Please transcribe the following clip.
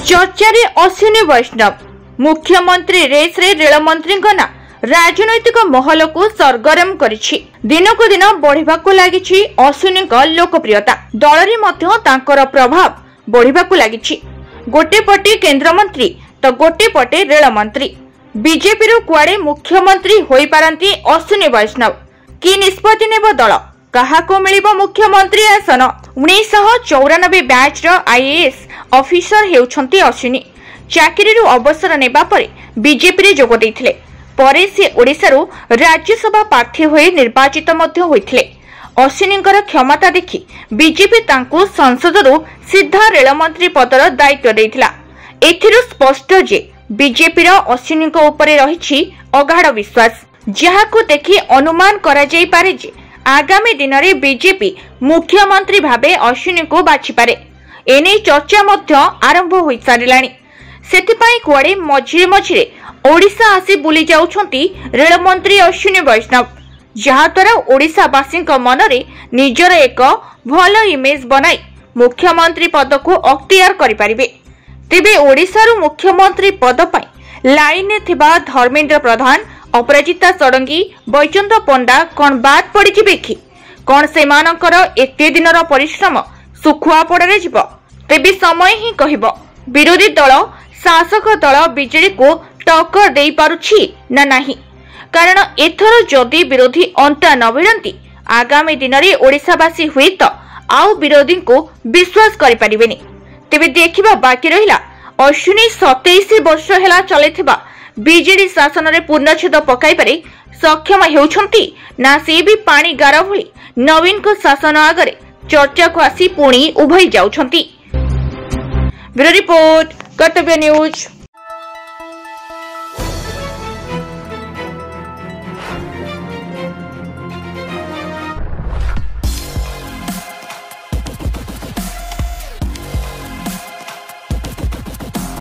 चर्चारे अश्विनी वैष्णव मुख्यमंत्री रेस रे रेल मंत्री ना राजनैतिक महल को सरगरम करिछि। दिनकु दिन बढ़िबाकु लागिछि अश्विनी लोकप्रियता। दल रे मध्य तांकर प्रभाव बढ़िबाकु लागिछि। गोटे पटे केंद्र मंत्री तो गोटे पटे रेल मंत्री। बीजेपी रु कुआडे मुख्यमंत्री होई पारंती अश्विनी वैष्णव। कि निष्पत्ति नेब दल, काहाको मिलिबो मुख्यमंत्री आसन। 1994 बैच रो आईएएस ऑफिसर हेउछंती अश्विनी। चाकरी रु अवसर नेबा परे बीजेपी रे जोग दैथिले। परे से ओडिसा रु राज्यसभा प्रार्थी होई निर्वाचित मध्य होइथिले। अश्विनीकर क्षमता देखि बीजेपी तांकु संसद रु सीधा रेल मंत्री पदर दायित्व दैथिला। एथिरु स्पष्ट जे बीजेपी रो अश्विनी को ऊपर रहिछि अगाढ विश्वास, जहाको देखि अनुमान करा जाई पारे जे आगामी दिन में बीजेपी मुख्यमंत्री भावे अश्विनी को बाछि पारे। एने चर्चा मध्य आरंभ होई सारिलानी। सेतिपाई कुआडे मझिरे मझिरे ओडिशा आसी बुली जाउछंती रेल मंत्री अश्विनी वैष्णव, जहा द्वारा ओडिशावासी मनरे निजर एक भल इमेज बनाई मुख्यमंत्री पद को अख्तियार करि पारिबे। तेबे ओडिशारू मुख्यमंत्री पद पाई लाइन में थिबा धर्मेंद्र प्रधान, अपराजिता षडंगी, बैजयंत पंडा कौन बाद पड़ी जिबे कि कौन सेमानकर एते दिनर परिश्रम सुखुआ पड़े जीव। तेबे समय ही कहिबो विरोधी दल शासक दल बीजेडी को टक्कर दे पारुछि ना नाही। कारण एथर जदि विरोधी अंता न भिड़ंती आगामी दिन में ओडिशावासी हुए तो आउ विरोधी को विश्वास करि परिबेनी। तेबे देखिबा बाकी रहिला अश्विनी 27 वर्ष हेला चलेथिबा बीजेडी शासन रे पूर्णछेद पकाई पारे सक्षम हेउछंती ना से भी पानी गार भली नवीन को शासन आगरे चर्चा को आसी पुणी उभई जाउछंती। ब्यूरो रिपोर्ट, कर्तव्य न्यूज।